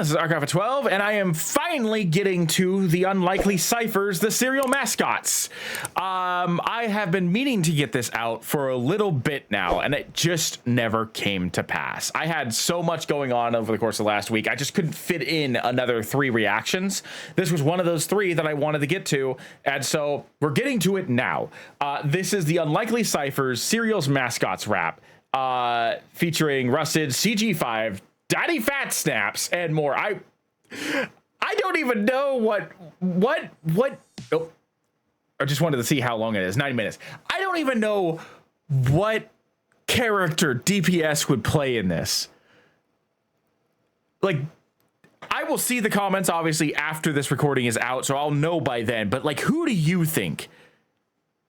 This is Archive 12, and I am finally getting to the unlikely ciphers, the serial mascots. I have been meaning to get this out for a little bit now, and it just never came to pass. I had so much going on over the course of last week, I just couldn't fit in another 3 reactions. This was one of those 3 that I wanted to get to, and so we're getting to it now. This is the unlikely ciphers, serials mascots rap, featuring Rustage, CG5, Daddy Fat Snaps, and more. I don't even know what oh, I just wanted to see how long it is. 90 minutes. I don't even know what character DPS would play in this. Like, I will see the comments obviously after this recording is out, so I'll know by then, but like, who do you think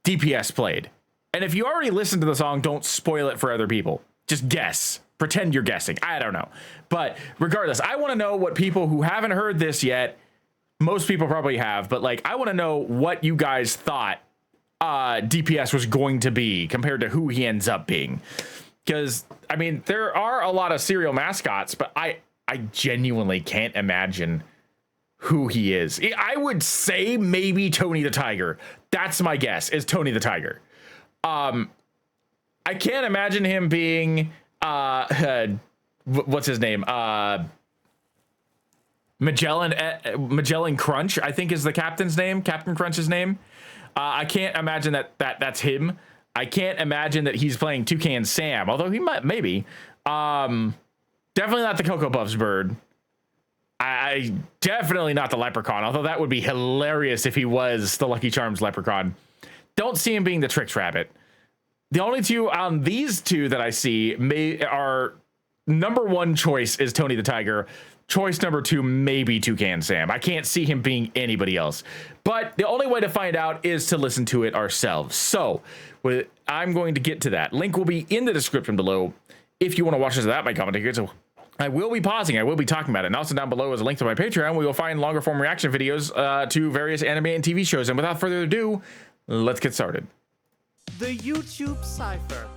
DPS played? And if you already listened to the song, don't spoil it for other people. Just guess. Pretend you're guessing. I don't know. But regardless, I want to know what people who haven't heard this yet, most people probably have, but like, I want to know what you guys thought DPS was going to be compared to who he ends up being. Because, I mean, there are a lot of serial mascots, but I genuinely can't imagine who he is. I would say maybe Tony the Tiger. That's my guess, is Tony the Tiger. I can't imagine him being what's his name? Magellan Crunch, I think is the captain's name. Captain Crunch's name. I can't imagine that's him. I can't imagine that he's playing Toucan Sam, although he might, maybe. Definitely not the Cocoa Puffs bird. I definitely not the leprechaun, although that would be hilarious if he was the Lucky Charms leprechaun. Don't see him being the Trix Rabbit. The only 2 on these 2 that I see are number 1 choice is Tony the Tiger. Choice number 2, maybe Toucan Sam. I can't see him being anybody else. But the only way to find out is to listen to it ourselves. So I'm going to get to that. Link will be in the description below if you want to watch this without my commentary. So I will be pausing. I will be talking about it. And also down below is a link to my Patreon where you'll find longer form reaction videos to various anime and TV shows. And without further ado, let's get started. The YouTube Cipher.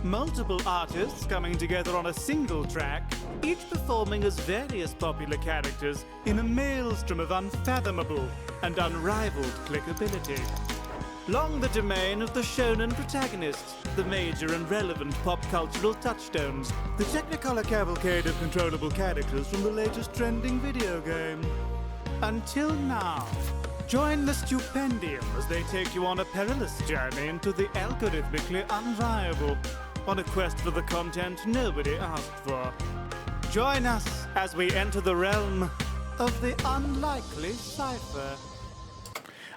Multiple artists coming together on a single track, each performing as various popular characters in a maelstrom of unfathomable and unrivaled clickability. Long the domain of the shonen protagonists, the major and relevant pop cultural touchstones, the technicolor cavalcade of controllable characters from the latest trending video game. Until now. Join the Stupendium as they take you on a perilous journey into the algorithmically unviable, on a quest for the content nobody asked for. Join us as we enter the realm of the unlikely cipher.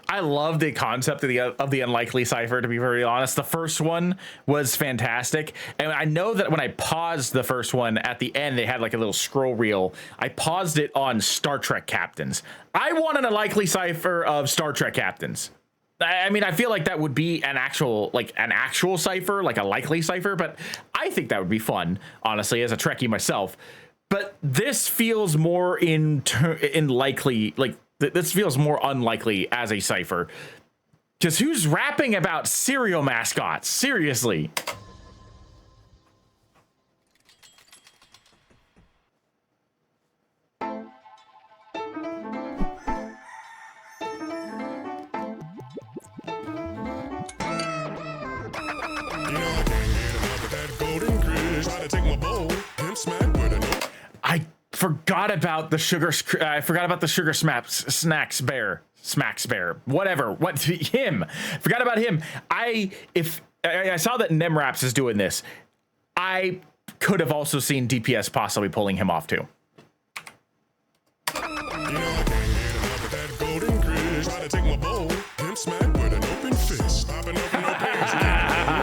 I love the concept of the unlikely cipher, to be very honest. The first one was fantastic. And I know that when I paused the first one at the end, they had like a little scroll reel. I paused it on Star Trek captains. I want an unlikely cipher of Star Trek captains. I mean, I feel like that would be an actual cipher, like a likely cipher, but I think that would be fun, honestly, as a Trekkie myself. But this feels more likely, like, this feels more unlikely as a cipher. Because who's rapping about cereal mascots? Seriously. I forgot about the sugar snacks bear, smacks bear, whatever. Him? Forgot about him. I saw that Nemraps is doing this. I could have also seen DPS possibly pulling him off too.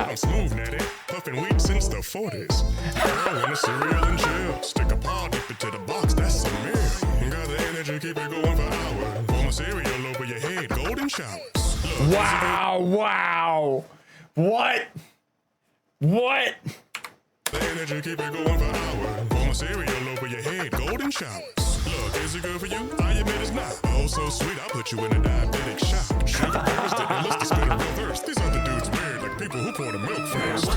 I'm smooth, natty, puffin' weed since the 40s. I want a cereal and chill. Stick a paw, dip it to the box, that's a meal. Got the energy, keep it going for hours. Pour my cereal over your head, golden showers. Look, Wow. What? the energy, keep it going for hours. Pour my cereal over your head, golden showers. Look, is it good for you? I admit it's not. Oh, so sweet, I'll put you in a diabetic shock. Sugar burst it, and let's spin a reverse. These other dudes weird, like people who pour the milk first.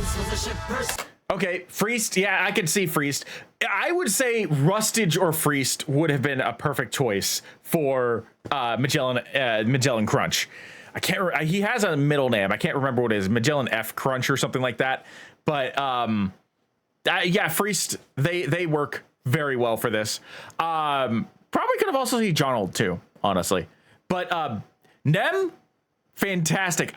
Okay, Freest. Yeah, I could see Freest. I would say Rustage or Freest would have been a perfect choice for Magellan Crunch. I can't. He has a middle name. I can't remember what it is. Magellan F Crunch or something like that. But yeah, Freest. They work very well for this. Probably could have also seen Jonold too, honestly. But Nem, fantastic.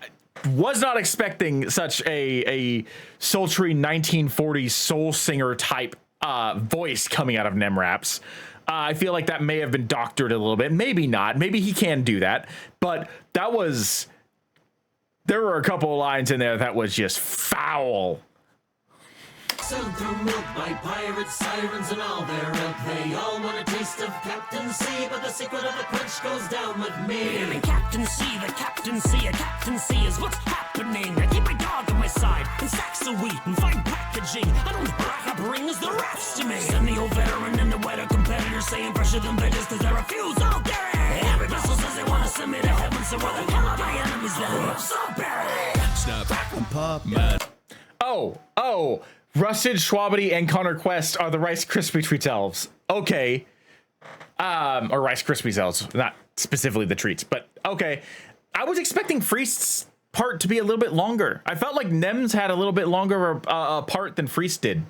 Was not expecting such a sultry 1940s soul singer type voice coming out of Nem Raps. I feel like that may have been doctored a little bit. Maybe not. Maybe he can do that. But there were a couple of lines in there that was just foul. Sold through milk by pirates, sirens, and all their ilk. They all want a taste of Captain C, but the secret of the crunch goes down with me. And Captain C, the captaincy, a captaincy is what's happening. I keep my dog on my side, and sacks of wheat, and fine packaging. I don't rack up rings, the raps to me. And the old veteran and the wetter competitor saying fresher than beggars, cause I refuse all dairy. Every vessel says they want to send me to heaven, so where the hell are my enemies then? I'm so buried. Snap, and pop, man. Oh. Rustage, Schwabity, and Connor Quest are the Rice Krispie Treats elves. Okay. Or Rice Krispies elves, not specifically the treats, but okay. I was expecting Freest's part to be a little bit longer. I felt like Nem's had a little bit longer a part than Freest did.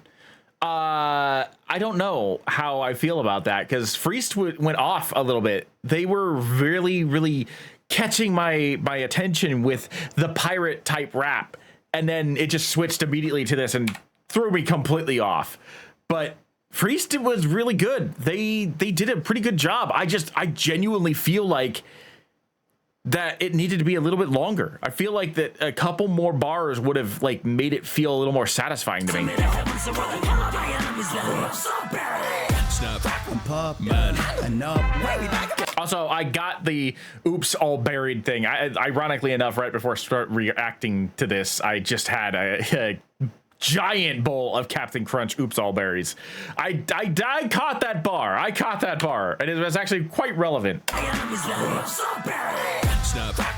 I don't know how I feel about that, because Freest went off a little bit. They were really, really catching my attention with the pirate type rap, and then it just switched immediately to this and threw me completely off. But Freest was really good. They did a pretty good job. I genuinely feel like that it needed to be a little bit longer. I feel like that a couple more bars would have like made it feel a little more satisfying to me. Also, I got the oops all buried thing. Ironically enough, right before I start reacting to this, I just had a giant bowl of Captain Crunch oops all berries. I caught that bar. And it was actually quite relevant. Snap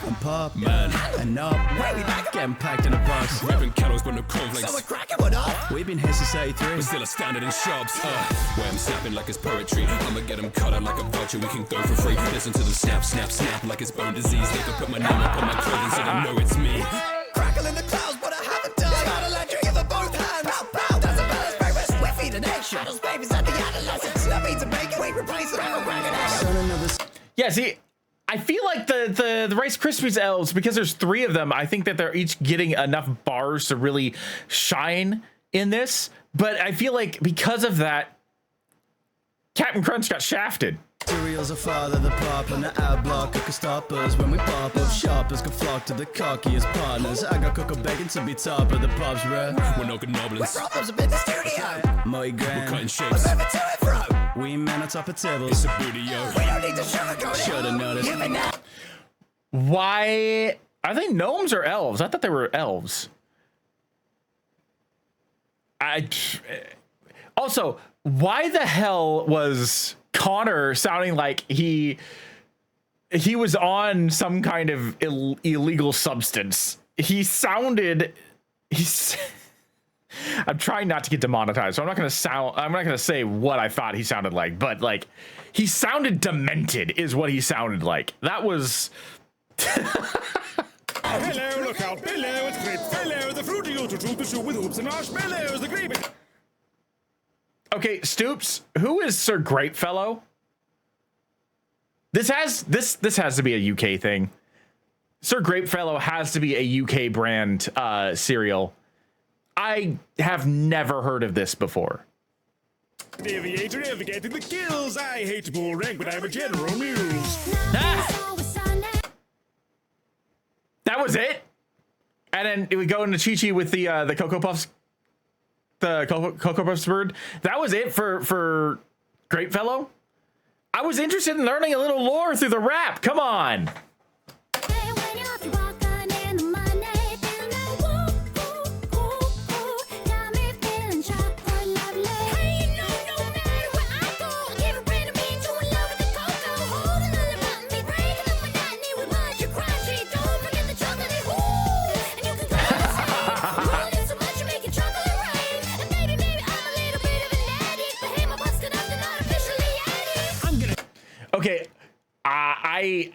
and pop, man, and up. We back getting packed in a box. Ripping kettles with no cornflakes. So we're cracking one up. We've been here since 83. We're still a standard in shops. Where I'm snapping like it's poetry. I'ma get them cut out like a voucher. We can go for free. Listen to them snap, snap, snap like it's bone disease. They can put my name up on my clothing so they know it's me. Crackle in the clouds, but I haven't done. Got electric in the both hands. Pow, pow, that's a balance breakfast. We're feeding eggshells. Babies at the adolescents. That means a bacon. We replace them with ragged. Yeah, see, I feel like the Rice Krispies elves, because there's 3 of them, I think that they're each getting enough bars to really shine in this. But I feel like because of that, Captain Crunch got shafted. Cereals are father, the pop and the ad block cooker stoppers. When we pop up, shoppers can flock to the cockiest partners. I got cocoa bacon to be top of the pops, bruh. We're no goblins. We're problems up in the studio. My grand. We're cutting shapes. Whatever to it, bro. We men on top of tables. It's a booty, yo. We don't need to sugarcoat it. Should've noticed. You've been out. Why are they gnomes or elves? I thought they were elves. Also, why the hell was Connor sounding like he was on some kind of illegal substance? I'm trying not to get demonetized, so I'm not gonna say what I thought he sounded like, but like he sounded demented is what he sounded like. That was Hello, look out below, it's Grapefellow, the fruity ultra truth, the shoe with hoops and marshmallows, the grape. okay. Stoops, who is Sir Grapefellow? This has to be a UK thing. Sir Grapefellow has to be a UK brand cereal. I have never heard of this before. Aviator navigating the gills. I hate to pull rank, but I'm a general muse. That was it. And then we go into Chi-Chi with the Cocoa Puffs, the Cocoa Puffs bird. That was it for Grapefellow. I was interested in learning a little lore through the rap. Come on.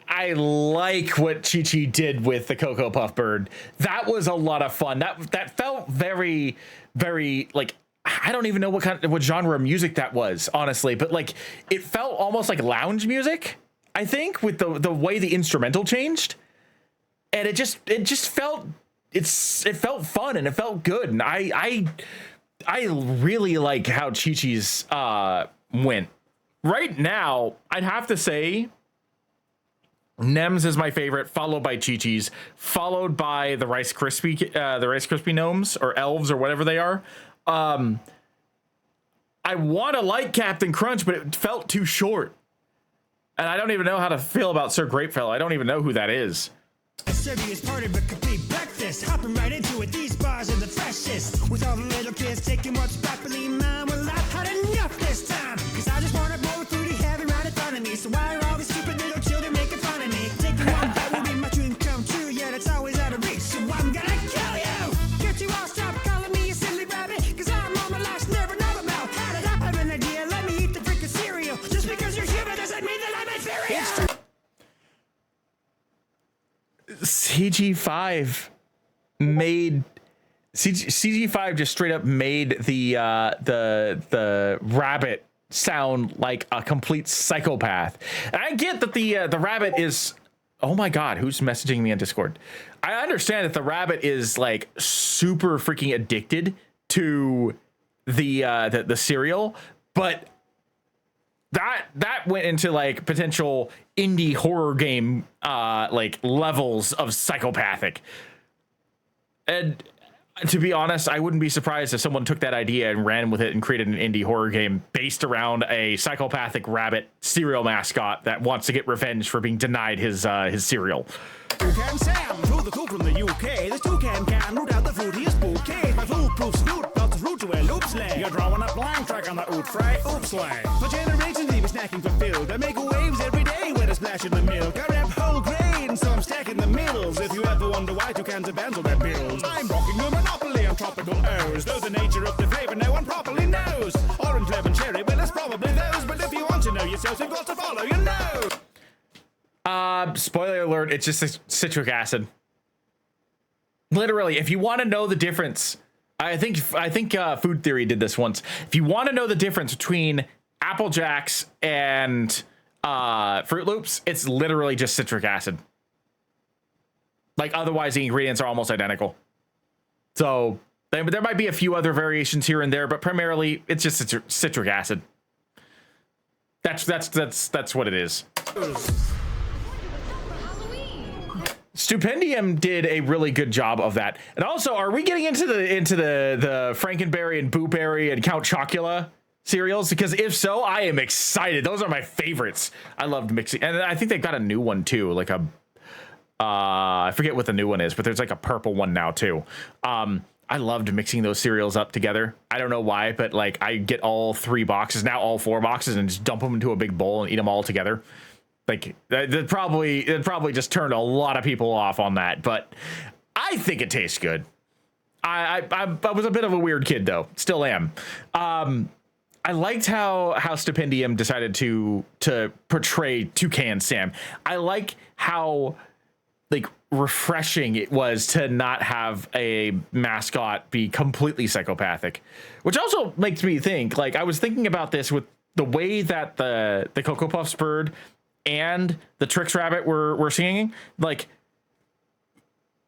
I like what Chi-Chi did with the Cocoa Puff Bird. That was a lot of fun. That felt very, very like, I don't even know what genre of music that was, honestly, but like it felt almost like lounge music, I think, with the way the instrumental changed. And it just felt it felt fun and it felt good. And I really like how Chi-Chi's went. Right now, I'd have to say Nem's is my favorite, followed by Chi-Chi's, followed by the Rice Krispie gnomes or elves or whatever they are. I want to like Captain Crunch, but it felt too short. And I don't even know how to feel about Sir Grapefellow. I don't even know who that is. A serious party but complete breakfast. Hopping right into it, these bars are the freshest. With all the little kids taking what's properly mine. Well, I've had enough this time. Cause I just want to blow through the heaven right in front of me. So why are all these stupid little children making fun of me? Taking one bite will be my dream come true. Yeah, it's always out of reach. So I'm gonna kill you. Can't you all stop calling me a silly rabbit? Cause I'm on my last nerve and I'm about had it. I have an idea, let me eat the freaking cereal. Just because you're human doesn't mean that I'm inferior. CG5 made CG5 just straight up made the rabbit sound like a complete psychopath. And I get that the rabbit is, oh my god, who's messaging me on Discord? I understand that the rabbit is like super freaking addicted to the cereal, but that went into like potential indie horror game like levels of psychopathic. And to be honest, I wouldn't be surprised if someone took that idea and ran with it and created an indie horror game based around a psychopathic rabbit cereal mascot that wants to get revenge for being denied his cereal. Toucan Sam, through the coop from the UK. This toucan can root out the fruitiest bouquet. My foolproof snoot belts his root to a loop sleigh. You're drawing a blank track on the oot fry oop sleigh. For generations he was snacking for food. I make waves every day with a splash in the milk. I rap whole grain, so I'm stacking the middles. If you ever wonder why toucans are bands on their bills, I'm rocking a monopoly on tropical O's. Though the nature of the flavor no one properly knows. Orange, lemon, cherry, well it's probably those. But if you want to know yourself, you've got to follow your nose. Spoiler alert, it's just citric acid. Literally, if you want to know the difference, I think Food Theory did this once. If you want to know the difference between Apple Jacks and Fruit Loops, it's literally just citric acid. Like, otherwise the ingredients are almost identical. So there might be a few other variations here and there, but primarily it's just citric acid. That's what it is. Stupendium did a really good job of that. And also, are we getting into the Frankenberry and Booberry and Count Chocula cereals? Because if so, I am excited. Those are my favorites. I loved mixing, and I think they got a new one too, like a I forget what the new one is, but there's like a purple one now too. I loved mixing those cereals up together. I don't know why, but like I get all 3 boxes, now all 4 boxes, and just dump them into a big bowl and eat them all together. Like it probably just turned a lot of people off on that, but I think it tastes good. I was a bit of a weird kid though, still am. I liked how Stupendium decided to portray Toucan Sam. I like how like refreshing it was to not have a mascot be completely psychopathic, which also makes me think, like, I was thinking about this with the way that the Cocoa Puffs bird and the Trix Rabbit were singing. Like,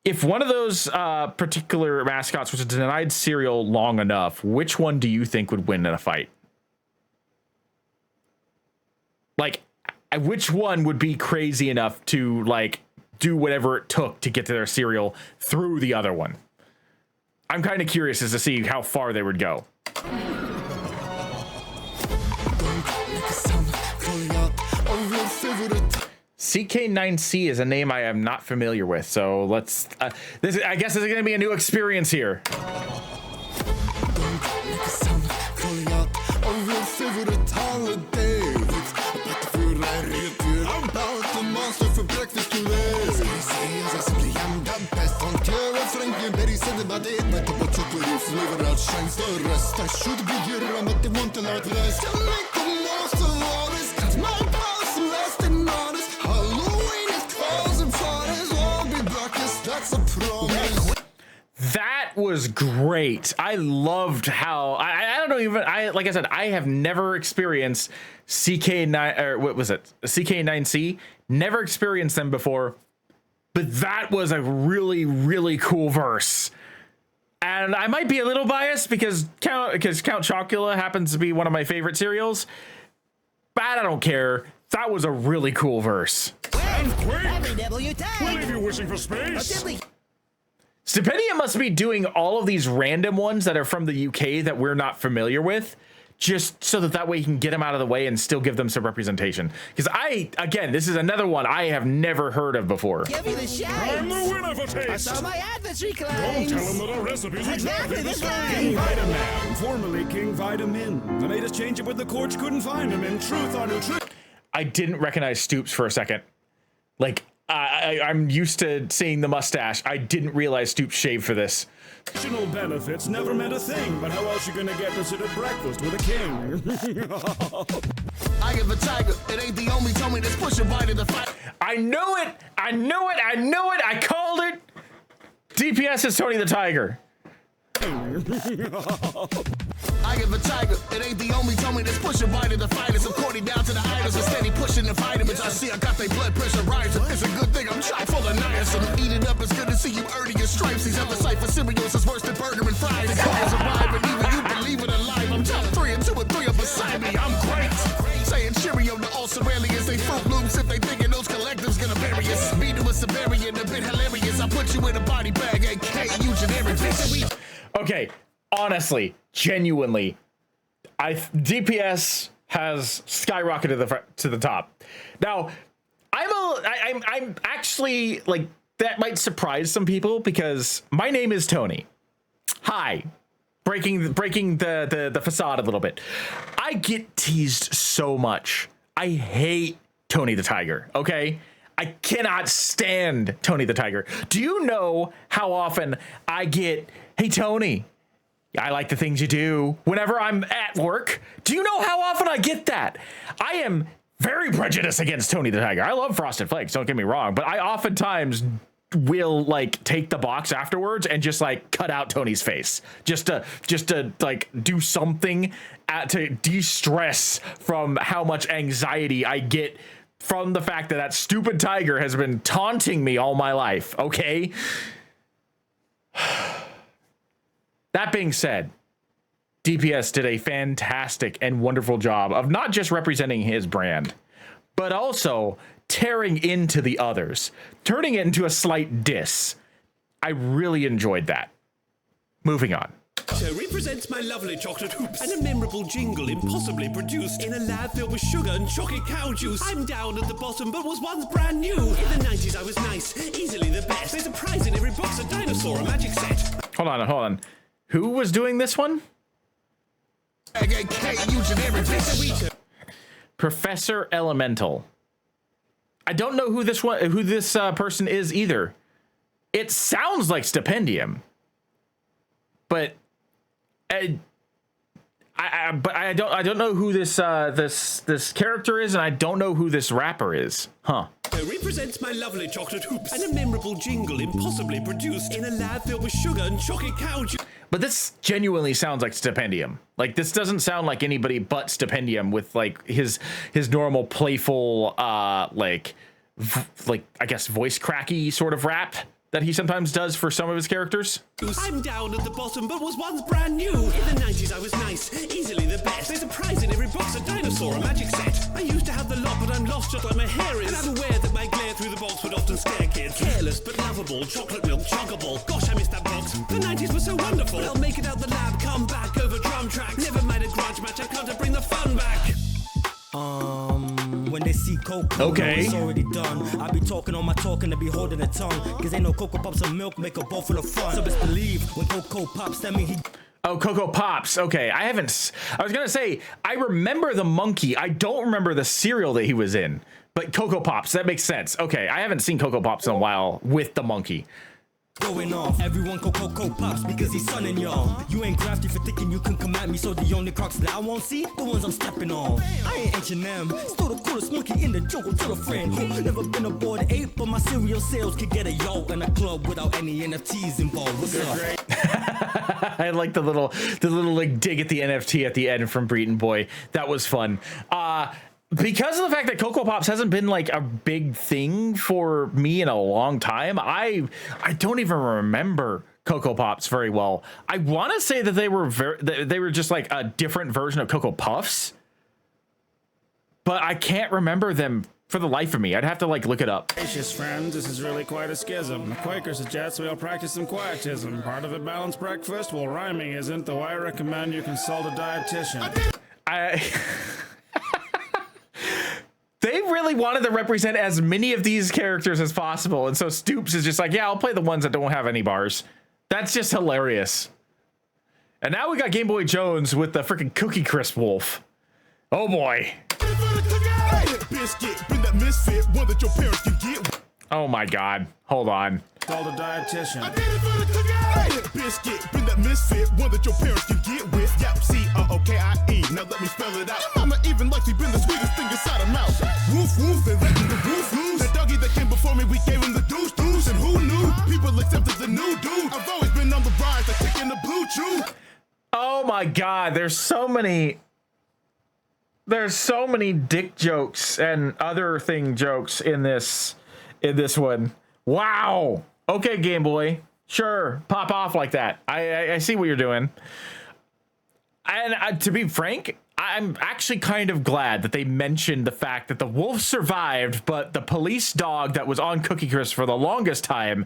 if one of those particular mascots was denied cereal long enough, which one do you think would win in a fight? Like, which one would be crazy enough to, like, do whatever it took to get to their cereal through the other one? I'm kind of curious as to see how far they would go. CK9C is a name I am not familiar with, so let's I guess this is going to be a new experience here. was great. I loved how I don't know, even like I said, I have never experienced CK9 or what was it? CK9C. Never experienced them before, but that was a really, really cool verse. And I might be a little biased because Count Chocula happens to be one of my favorite cereals. But I don't care. That was a really cool verse. We'll leave you wishing for space. Stupendium must be doing all of these random ones that are from the UK that we're not familiar with, just so that way he can get them out of the way and still give them some representation. Because again, this is another one I have never heard of before. Give me the shine. I'm the winner for taste. I saw my adversary Don't claims. tell him that our recipes Exactly this King way. Vitamin, formerly King Vitamin. I made us change it when the courts couldn't find him. In truth, our nutrition. I didn't recognize Stoops for a second. Like, I'm used to seeing the mustache. I didn't realize Stoops shaved for this. Nutritional benefits never meant a thing, but how else you gonna get to sit at breakfast with a king? I am the tiger. It ain't the only Tommy that's pushing right in the fight. I knew it. I knew it. I knew it. I called it. DPS is Tony the Tiger. I am the tiger. It ain't the only Tommy that's pushing right in the fighters. I'm courting down to the idols and steady pushing the vitamins. I see I got their blood pressure rising. It's a good thing I'm chock full of niacin. Eat it up. It's good to see you earning your stripes. These other Cipher cereals is worse than burger and fries. The cars arrive and even you believe it alive. I'm top 3 and 2 and 3 are beside me. I'm great. Saying Cheerio to all Ceralians. They Fruit Loops if they thinking those collectives gonna bury us. Me to a Siberian, a bit hilarious. I put you in a body bag, AK, you generic bitch. Okay, honestly, genuinely, DPS has skyrocketed to the top. Now, I'm actually, like, that might surprise some people because my name is Tony. Hi. Breaking the facade a little bit. I get teased so much. I hate Tony the Tiger, okay? I cannot stand Tony the Tiger. Do you know how often I get, hey, Tony, I like the things you do whenever I'm at work? Do you know how often I get that? I am very prejudiced against Tony the Tiger. I love Frosted Flakes, don't get me wrong, but I oftentimes will like take the box afterwards and just like cut out Tony's face just to like do something to de-stress from how much anxiety I get from the fact that stupid tiger has been taunting me all my life, okay? That being said, DPS did a fantastic and wonderful job of not just representing his brand, but also tearing into the others, turning it into a slight diss. I really enjoyed that. Moving on. Represents my lovely chocolate hoops and a memorable jingle impossibly produced in a lab filled with sugar and chocolate cow juice. I'm down at the bottom but was once brand new. In the 90s I was nice, easily the best. There's a prize in every box, a dinosaur, a magic set. Hold on. Who was doing this one? Professor Elemental. I don't know who this person is either. It sounds like Stupendium, but I don't know who this character is, and I don't know who this rapper is. Huh. Represents my lovely chocolate hoops and a memorable jingle impossibly produced in a lab filled with sugar and chocolate cow juice. But this genuinely sounds like Stupendium. Like, this doesn't sound like anybody but Stupendium with like his normal playful like I guess voice cracky sort of rap that he sometimes does for some of his characters. I'm down at the bottom but was once brand new. In the 90s I was nice, easily the best. There's a prize in every box, a dinosaur, a magic set. I used to have the lot but I'm lost just like my hair is. And I'm aware that my glare through the box would often scare kids. Careless but lovable, chocolate milk chuggable. Gosh, I miss that box. The 90s were so wonderful. I'll make it out the lab, come back over drum tracks. Never mind a grudge match, I can't bring the fun back. When they see Coco, okay, it's already done. I be talking on my talking to be holding a tongue. Cause ain't no Cocoa Pops and milk make a bowl full of fun. So best believe when Cocoa Pops, that mean he. Oh, Cocoa Pops. Okay, I was gonna say, I remember the monkey. I don't remember the cereal that he was in. But Cocoa Pops, that makes sense. Okay, I haven't seen Cocoa Pops in a while with the monkey. going off. Everyone Coco pops because he's sonning y'all. You ain't crafty for thinking you can come at me, so the only crocs that I won't see, the ones I'm stepping on. I ain't H&M, still the coolest monkey in the jungle. Tell a friend who never been aboard an ape, but my cereal sales could get a yacht and a club without any NFTs involved. What's up? I like the little like dig at the NFT at the end from Breton Boy. That was fun. Because of the fact that Cocoa Pops hasn't been like a big thing for me in a long time, I don't even remember Cocoa Pops very well. I want to say that they were just like a different version of Cocoa Puffs, but I can't remember them for the life of me. I'd have to like look it up. Gracious friends, this is really quite a schism. The Quaker suggests we all practice some quietism. Part of a balanced breakfast, well, rhyming isn't, though I recommend you consult a dietitian. They really wanted to represent as many of these characters as possible, and so Stoops is just like, yeah, I'll play the ones that don't have any bars. That's just hilarious. And now we got Game Boy Jones with the freaking Cookie Crisp Wolf. Oh boy. Oh my god. Hold on. Called a dietitian. Biscuit, bring that misfit, one that your parents can get with. Yep, C-O-O-K-I-E. Now let me spell it out. Your mama even likes you been the sweetest thing inside her mouth. Woof, woof, and let the woof loose. The doggy that came before me, we gave him the deuce, deuce. And who knew? People accepted the new dude. I've always been on the rise, like taking the blue chew. Oh my god, there's so many dick jokes and other thing jokes in this one. Wow. Okay, Game Boy. Sure, pop off like that. I see what you're doing. And to be frank, I'm actually kind of glad that they mentioned the fact that the wolf survived, but the police dog that was on Cookie Crisp for the longest time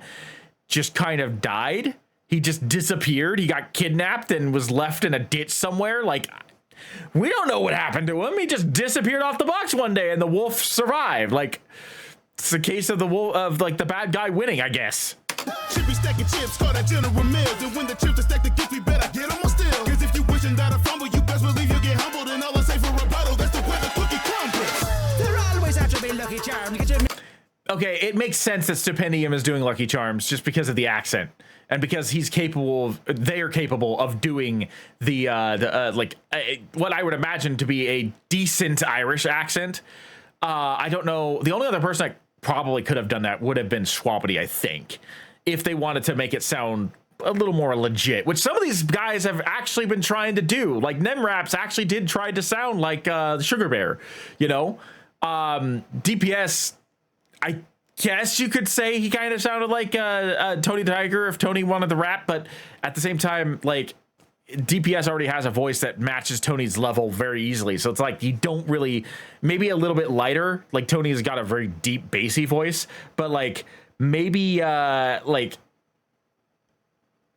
just kind of died. He just disappeared. He got kidnapped and was left in a ditch somewhere. Like, we don't know what happened to him. He just disappeared off the box one day and the wolf survived. Like, it's a case of the wolf, of like the bad guy winning, I guess. Chippy stacking chips, call that General Mills. And when the chips are stacked, the gift we better get them on still. Cause if you wishing that I fumble, you best believe you get humbled. And all I say for rebuttal, that's the way the cookie crumbles. There always have to be Lucky Charms. Okay, it makes sense that Stupendium is doing Lucky Charms just because of the accent. And because he's capable of, they are capable of doing what I would imagine to be a decent Irish accent. I don't know. The only other person that probably could have done that would have been Swampity, I think, if they wanted to make it sound a little more legit, which some of these guys have actually been trying to do. Like Nemraps actually did try to sound like Sugar Bear, you know. DPS, I guess you could say he kind of sounded like Tony Tiger if Tony wanted to rap, but at the same time, like, DPS already has a voice that matches Tony's level very easily. So it's like you don't really, maybe a little bit lighter. Like Tony's got a very deep bassy voice, but like maybe like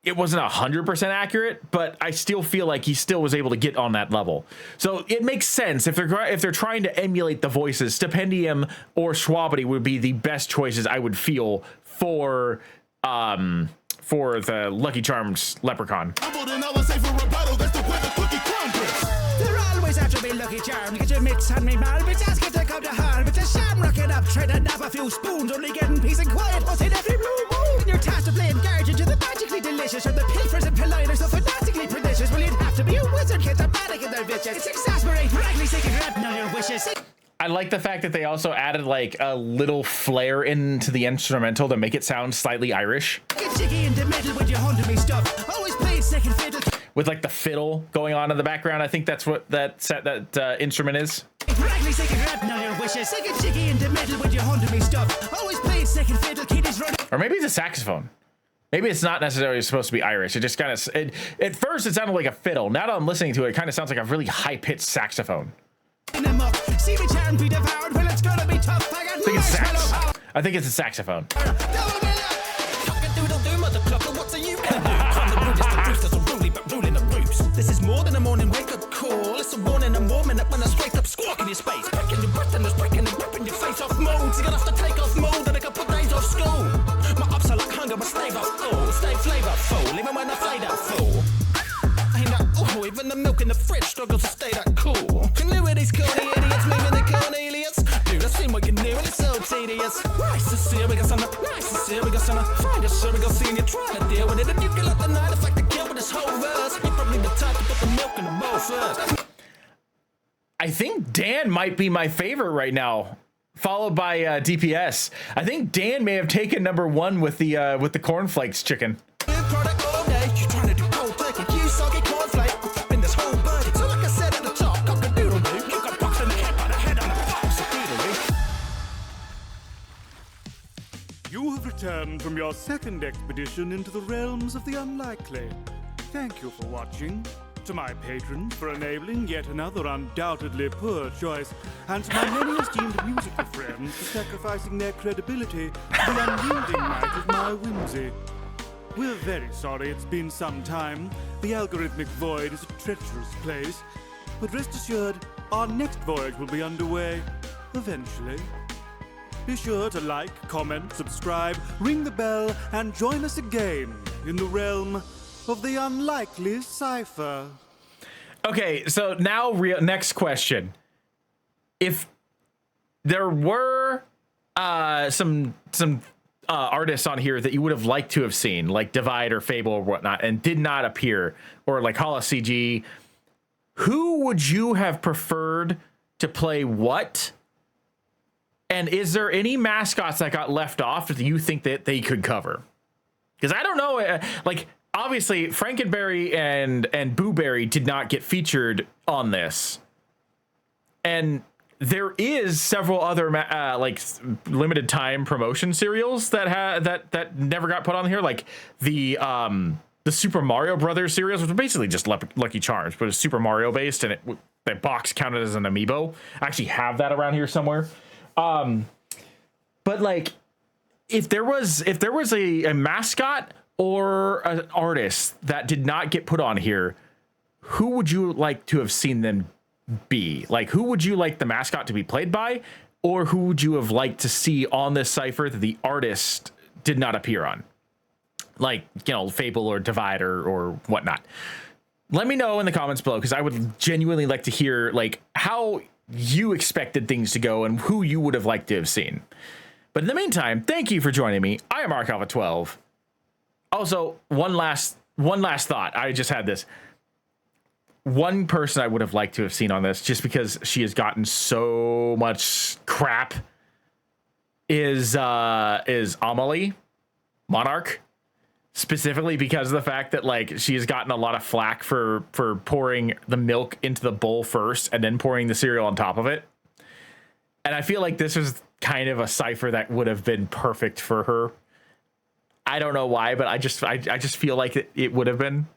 it wasn't 100% accurate, but I still feel like he still was able to get on that level. So it makes sense if they're trying to emulate the voices. Stupendium or Swampity would be the best choices I would feel for the Lucky Charms leprechaun. There always have to be Lucky Charms. Get your mix on me, man. But just get to come to harm. But just shamrock it up. Try to nab a few spoons. Only getting peace and quiet. What's in every blue moon? Your task of playing guardian to the magically delicious. Or the pilfers and politers so fantastically pernicious. Well, you'd have to be a wizard. Charismatic in their vicious. It's exasperating. Frankly, sick and granting on your wishes. I like the fact that they also added like a little flair into the instrumental to make it sound slightly Irish. Get jiggy in the middle with your hunter stuff. Always play second fiddle. With like the fiddle going on in the background. I think that's what that instrument is. Frankly, sick and granting on your wishes. Get jiggy in the middle with your hunter stuff. Always play second fiddle. Kiddies running. Or maybe it's a saxophone. Maybe it's not necessarily supposed to be Irish. It just kind of, at first it sounded like a fiddle. Now that I'm listening to it, it kind of sounds like a really high-pitched saxophone. See me charm be devoured. Well, it's gonna be tough. I think it's sax. I think it's a saxophone. This is more than a morning wake-up call. It's a warning, a moment when I straight up squawk in your space. Back in your breath and it's breaking and ripping your face off mold. You're gonna have to take off mold and a couple days off school. My ups are like hunger, but stay off full. Stay flavorful, even when I play that fool. Ain't that, oh, even the milk in the fridge struggles to stay that cool. You knew it, these corny idiots moving the Cornelius. Dude, I've seen what you knew and it's so tedious. Nice to see we got some wanna find your surrogate scene, you're trying to deal with it. And you can let the night affect the kill with this whole verse. You probably the type to put the milk in the bowl first. I think Dan might be my favorite right now, followed by DPS. I think Dan may have taken number one with the cornflakes chicken. Product all day, you're trying to do cold turkey. You soggy cornflake, up in this whole budget. So like I said at the top, cock-a-doodle-doo. You got boxed in the head by the head on the box repeatedly. You have returned from your second expedition into the realms of the unlikely. Thank you for watching. To my patrons for enabling yet another undoubtedly poor choice, and to my many esteemed musical friends for sacrificing their credibility to the unyielding might of my whimsy. We're very sorry it's been some time. The algorithmic void is a treacherous place. But rest assured, our next voyage will be underway eventually. Be sure to like, comment, subscribe, ring the bell, and join us again in the realm of the unlikely Cipher. Okay, so now next question. If there were some artists on here that you would have liked to have seen, like Divide or Fable or whatnot, and did not appear, or like Hala CG, who would you have preferred to play what? And is there any mascots that got left off that you think that they could cover? Because I don't know, like, obviously, Frankenberry and Booberry did not get featured on this, and there is several other like limited time promotion serials that never got put on here, like the Super Mario Brothers serials, which are basically just Lucky Charms, but it's Super Mario based, and that box counted as an amiibo. I actually have that around here somewhere. But like, if there was a mascot or an artist that did not get put on here, who would you like to have seen them be? Like, who would you like the mascot to be played by, or who would you have liked to see on this cipher that the artist did not appear on? Like, you know, Fable or Divide or whatnot. Let me know in the comments below, because I would genuinely like to hear like how you expected things to go and who you would have liked to have seen. But in the meantime, thank you for joining me. I am ArcAlpha12. Also, one last thought. I just had this. One person I would have liked to have seen on this, just because she has gotten so much crap, is Amelie Monarch, specifically because of the fact that like she has gotten a lot of flack for pouring the milk into the bowl first and then pouring the cereal on top of it. And I feel like this was kind of a cipher that would have been perfect for her. I don't know why, but I just feel like it would have been.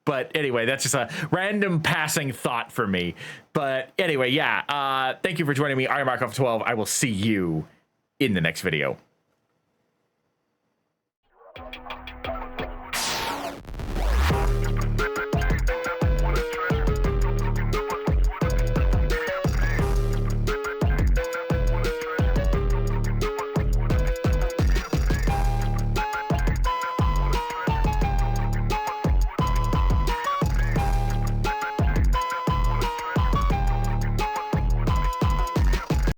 But anyway, that's just a random passing thought for me. But anyway, yeah. Thank you for joining me. I am Markov12. I will see you in the next video.